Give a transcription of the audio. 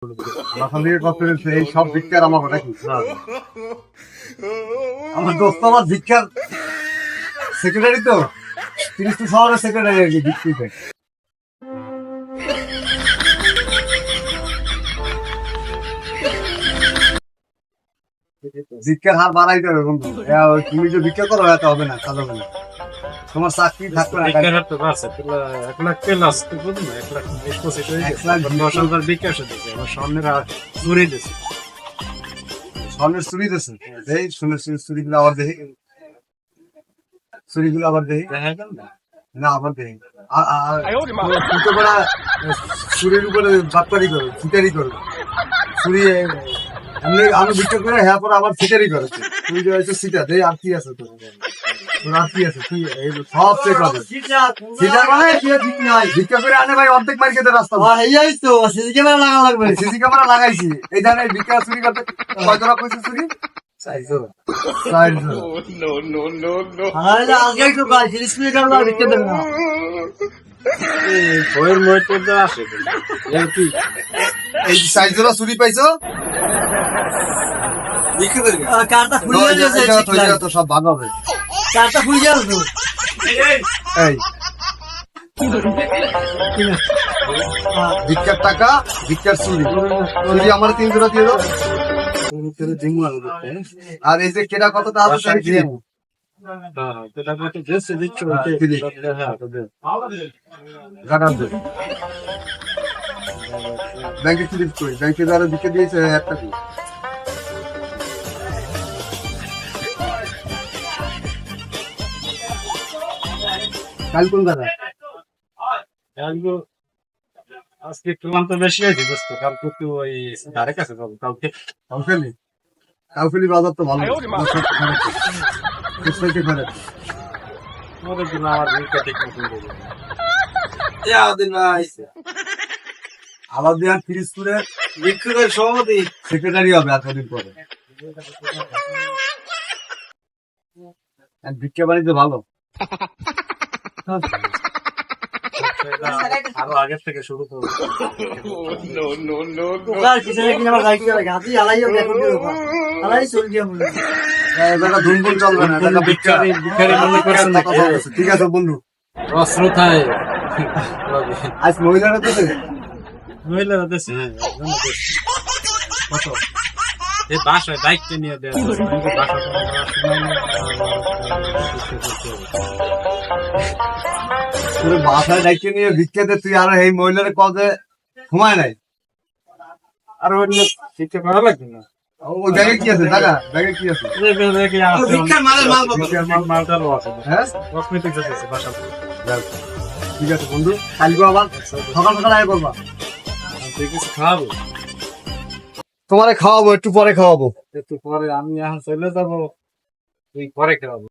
এই সব ভিক্ষার আমার নাকি আমার দোস্ত আমার ভিক্ষার সেক্রেটারি তো তিনি তো শহরের সেক্রেটারি আর কি ভিক্ষিতে ভিক্ষার হার বাড়াইতে হবে বন্ধু তুমি যে ভিক্ষা করো এত হবে না কাজ হবে না তোমার চাকরি থাকবে না স্বর্ণের চুরি দিয়েছে এই সোনের চুরিগুলো আবার দেখি চুরিগুলো আবার দেখি না আবার দেখি চুরির উপরে বাটপারি করো চিটারি করো চুরি এমনি আমি বিক্রি করে হ্যাঁ পরে আবার চিটারি করো তুই যে হয়েছে সিটা দেই আর কি আছে তোর আর কি আছে কি সব চেক হবে সিটার মানে কি ঠিক নাই ভিক্ষা করে আনে ভাই অর্ধেক মার খেতে রাস্তা এই তো সিসি ক্যামেরা লাগা লাগবে সিসি ক্যামেরা লাগাইছি এই জানে ভিক্ষা চুরি করতে কয় টাকা কইছে চুরি 400 নো আরে আগে তো গাল সিসি ক্যামেরা ভিক্ষা দেব না এই বইয়ের মধ্যে তো আসে এই কি এই 400 চুরি পাইছো ভিক্ষা করে কারটা খুলে দিয়েছে তো সব ভাগ হবে কারটা খুলে যাও তো এই ভিক্ষার টাকা ভিক্ষার চুরি চুরি আমার 3 জোড়া দিয়ে দাও আর এই যে কেনা কতটা আছে ব্যাংকে স্লিপ করি ব্যাংকে যারা দিকে দিয়েছে 1000 টাকা কাল কোন দাদা আজকে ক্লান্ত বেশি হয়েছে দোস্ত কালকে তো ওই ধারে কাছে যাবো কালকে কাউফেলি বাজার তো ভালো আমাদের জন্য আমার ভিড়টা ঠিক আলাদিয়ান ফিরিজপুরে বিক্ষুদের সভাপতি সেক্রেটারি হবে আর কদিন পরে ভিক্ষা বাণিজ্য ভালো আরো আগের থেকে শুরু করবো ধুমধুম চলবে না ঠিক আছে বন্ধু শ্রোতায় আজ মহিলারা তো মহিলারা দেশে কত এই বাসায় দায়িত্ব নিয়ে দেওয়া বাসায় দায়িত্ব নিয়ে ভিক্ষাতে তুই আর এই মহিলার কজে ঘুমায় নাই আর অন্য শিক্ষা করা লাগবে না ওই ব্যাগে কি আছে টাকা ব্যাগে কি আছে ঠিক আছে বন্ধু কালকে আবার সকাল সকাল আয় করবা খাওয়াবো তোমারে খাওয়াবো একটু পরে খাওয়াবো একটু পরে আমি এখন চলে যাবো তুই পরে খাওয়াবো